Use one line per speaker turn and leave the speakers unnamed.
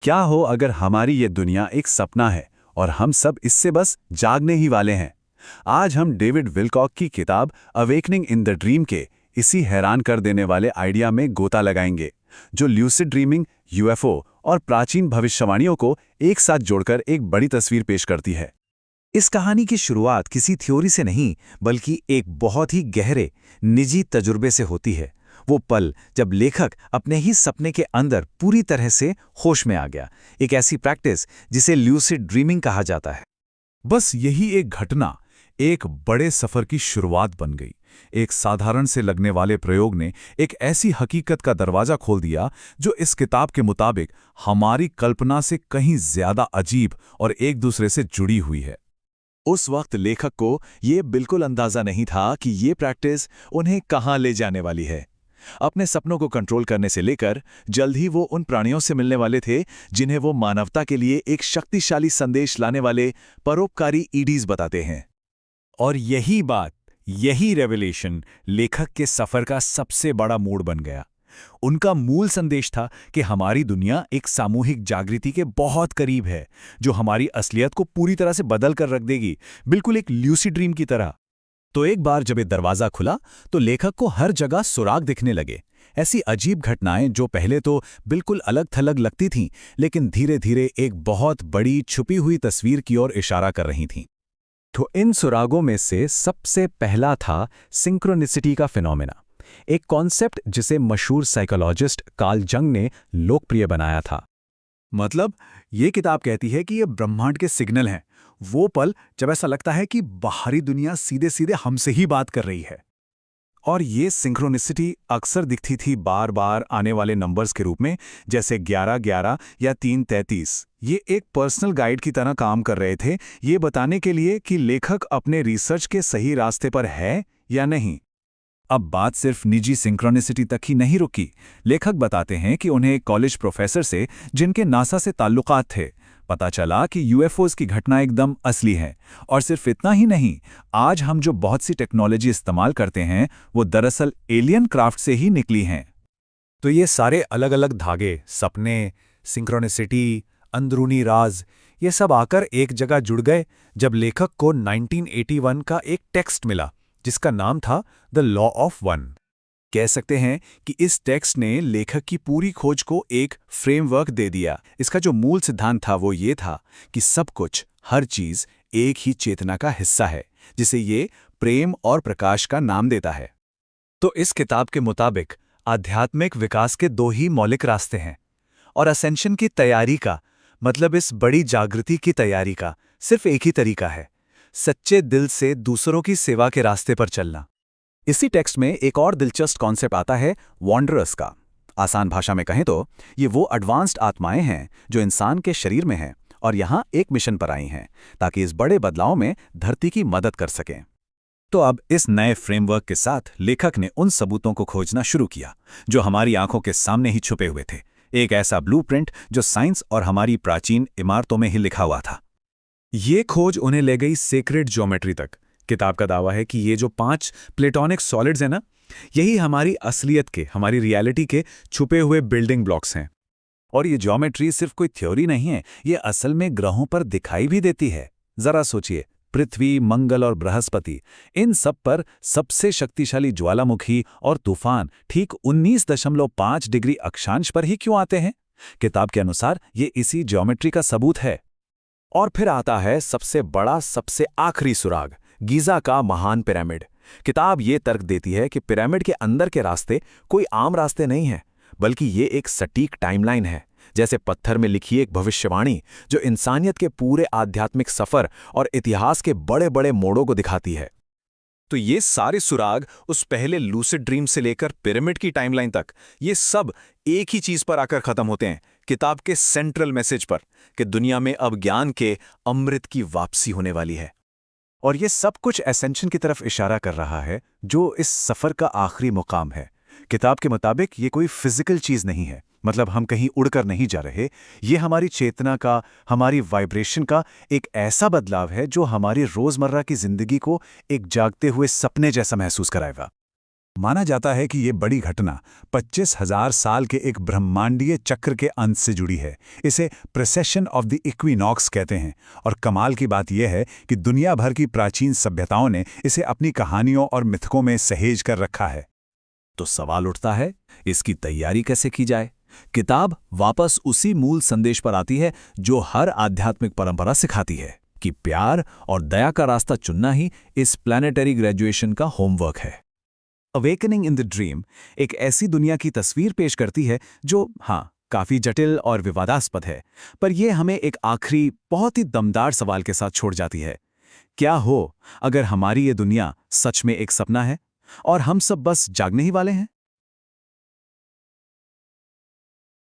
क्या हो अगर हमारी ये दुनिया एक सपना है और हम सब इससे बस जागने ही वाले हैं। आज हम डेविड विलकॉक की किताब अवेकनिंग इन द ड्रीम के इसी हैरान कर देने वाले आइडिया में गोता लगाएंगे, जो ल्यूसिड ड्रीमिंग, यूएफओ और प्राचीन भविष्यवाणियों को एक साथ जोड़कर एक बड़ी तस्वीर पेश करती है।
इस कहानी की शुरुआत किसी थ्योरी से नहीं, बल्कि एक बहुत ही गहरे, निजी तजुर्बे से होती है। वो पल जब लेखक अपने ही सपने के अंदर पूरी तरह से होश में आ गया, एक ऐसी प्रैक्टिस जिसे ल्यूसिड ड्रीमिंग कहा जाता है।
बस यही एक घटना एक बड़े सफर की शुरुआत बन गई। एक साधारण से लगने वाले प्रयोग ने एक ऐसी हकीकत का दरवाजा खोल दिया जो इस किताब के मुताबिक हमारी कल्पना से कहीं ज्यादा अजीब और एक दूसरे से जुड़ी हुई है।
उस वक्त लेखक को ये बिल्कुल अंदाजा नहीं था कि ये प्रैक्टिस उन्हें कहाँ ले जाने वाली है। अपने सपनों को कंट्रोल करने से लेकर जल्द ही वो उन प्राणियों से मिलने वाले थे जिन्हें वो मानवता के लिए एक शक्तिशाली संदेश लाने वाले परोपकारी ईडीज बताते हैं।
और यही बात, यही रेवलेशन लेखक के सफर का सबसे बड़ा मोड़ बन गया। उनका मूल संदेश था कि हमारी दुनिया एक सामूहिक जागृति के बहुत करीब है, जो हमारी असलियत को पूरी तरह से बदल कर रख देगी, बिल्कुल एक ल्यूसिड ड्रीम की तरह। तो एक बार जब ये दरवाजा खुला तो लेखक को हर जगह सुराग दिखने लगे। ऐसी अजीब घटनाएं जो पहले तो बिल्कुल अलग थलग लगती थीं, लेकिन धीरे धीरे एक बहुत बड़ी छुपी हुई तस्वीर की ओर इशारा कर रही थीं। तो इन सुरागों में से सबसे पहला था सिंक्रोनिसिटी का फिनोमेना, एक कॉन्सेप्ट जिसे मशहूर साइकोलॉजिस्ट कार्ल जंग ने लोकप्रिय बनाया था।
मतलब ये किताब कहती है कि ये ब्रह्मांड के सिग्नल हैं, वो पल जब ऐसा लगता है कि बाहरी दुनिया सीधे सीधे हमसे ही बात कर रही है। और ये सिंक्रोनिसिटी अक्सर दिखती थी बार बार आने वाले नंबर्स के रूप में, जैसे 11-11 या 3-33। ये एक पर्सनल गाइड की तरह काम कर रहे थे, ये बताने के लिए कि लेखक अपने रिसर्च के सही रास्ते पर है या नहीं। अब बात सिर्फ निजी सिंक्रोनिसिटी तक ही नहीं रुकी। लेखक बताते हैं कि उन्हें एक कॉलेज प्रोफेसर से, जिनके नासा से ताल्लुकात थे, पता चला कि यूएफओज की घटना एकदम असली है। और सिर्फ इतना ही नहीं, आज हम जो बहुत सी टेक्नोलॉजी इस्तेमाल करते हैं वो दरअसल एलियन क्राफ्ट से ही निकली हैं।
तो ये सारे अलग अलग धागे, सपने, सिंक्रोनिसिटी, अंदरूनी राज, ये सब आकर एक जगह जुड़ गए जब लेखक को 1981 का एक टेक्स्ट मिला जिसका नाम था द लॉ ऑफ वन।
कह सकते हैं कि इस टेक्स्ट ने लेखक की पूरी खोज को एक फ्रेमवर्क दे दिया। इसका जो मूल सिद्धांत था वो ये था कि सब कुछ, हर चीज एक ही चेतना का हिस्सा है, जिसे ये प्रेम और प्रकाश का नाम देता है।
तो इस किताब के मुताबिक आध्यात्मिक विकास के दो ही मौलिक रास्ते हैं, और असेंशन की तैयारी का, मतलब इस बड़ी जागृति की तैयारी का, सिर्फ एक ही तरीका है: सच्चे दिल से दूसरों की सेवा के रास्ते पर चलना।
इसी टेक्स्ट में एक और दिलचस्प कॉन्सेप्ट आता है वॉन्डरर्स का। आसान भाषा में कहें तो ये वो एडवांस्ड आत्माएं हैं जो इंसान के शरीर में हैं और यहाँ एक मिशन पर आई हैं ताकि इस बड़े बदलाव में धरती की मदद कर सकें। तो अब इस नए फ्रेमवर्क के साथ लेखक ने उन सबूतों को खोजना शुरू किया जो हमारी आंखों के सामने ही छुपे हुए थे, एक ऐसा ब्लूप्रिंट जो साइंस और हमारी प्राचीन इमारतों में ही लिखा हुआ था।
ये खोज उन्हें ले गई सेक्रेड ज्योमेट्री तक। किताब का दावा है कि ये जो 5 प्लेटोनिक सॉलिड्स हैं ना, यही हमारी असलियत के, हमारी रियलिटी के छुपे हुए बिल्डिंग ब्लॉक्स हैं।
और ये ज्योमेट्री सिर्फ कोई थ्योरी नहीं है, ये असल में ग्रहों पर दिखाई भी देती है। जरा सोचिए, पृथ्वी, मंगल और बृहस्पति, इन सब पर सबसे शक्तिशाली ज्वालामुखी और तूफान ठीक 19.5 डिग्री अक्षांश पर ही क्यों आते हैं? किताब के अनुसार ये इसी ज्योमेट्री का सबूत है।
और फिर आता है सबसे बड़ा, सबसे आखिरी सुराग, गीज़ा का महान पिरामिड। किताब ये तर्क देती है कि पिरामिड के अंदर के रास्ते कोई आम रास्ते नहीं हैं, बल्कि ये एक सटीक टाइमलाइन है, जैसे पत्थर में लिखी एक भविष्यवाणी जो इंसानियत के पूरे आध्यात्मिक सफर और इतिहास के बड़े बड़े मोड़ों को दिखाती है।
तो ये सारे सुराग, उस पहले लूसिड ड्रीम से लेकर पिरामिड की टाइमलाइन तक, ये सब एक ही चीज पर आकर खत्म होते हैं, किताब के सेंट्रल मैसेज पर, कि दुनिया में अब ज्ञान के अमृत की वापसी होने वाली है। और ये सब कुछ एसेंशन की तरफ इशारा कर रहा है, जो इस सफर का आखिरी मुकाम है। किताब के मुताबिक ये कोई फिजिकल चीज नहीं है, मतलब हम कहीं उड़कर नहीं जा रहे। ये हमारी चेतना का, हमारी वाइब्रेशन का एक ऐसा बदलाव है जो हमारी रोजमर्रा की जिंदगी को एक जागते हुए सपने जैसा महसूस कराएगा। माना जाता है कि ये बड़ी घटना 25,000 साल के एक ब्रह्मांडीय चक्र के अंत से जुड़ी है। इसे प्रेसेशन ऑफ द इक्विनॉक्स कहते हैं, और कमाल की बात यह है कि दुनिया भर की प्राचीन सभ्यताओं ने इसे अपनी कहानियों और मिथकों में सहेज कर रखा है।
तो सवाल उठता है, इसकी तैयारी कैसे की जाए? किताब वापस उसी मूल संदेश पर आती है जो हर आध्यात्मिक परंपरा सिखाती है कि प्यार और दया का रास्ता चुनना ही इस प्लैनेटरी ग्रेजुएशन का होमवर्क है।
अवेकनिंग इन द ड्रीम एक ऐसी दुनिया की तस्वीर पेश करती है जो काफी जटिल और विवादास्पद है, पर यह हमें एक आखिरी बहुत ही दमदार सवाल के साथ छोड़ जाती है। क्या हो अगर हमारी ये दुनिया सच में एक सपना है और हम सब बस जागने ही वाले हैं?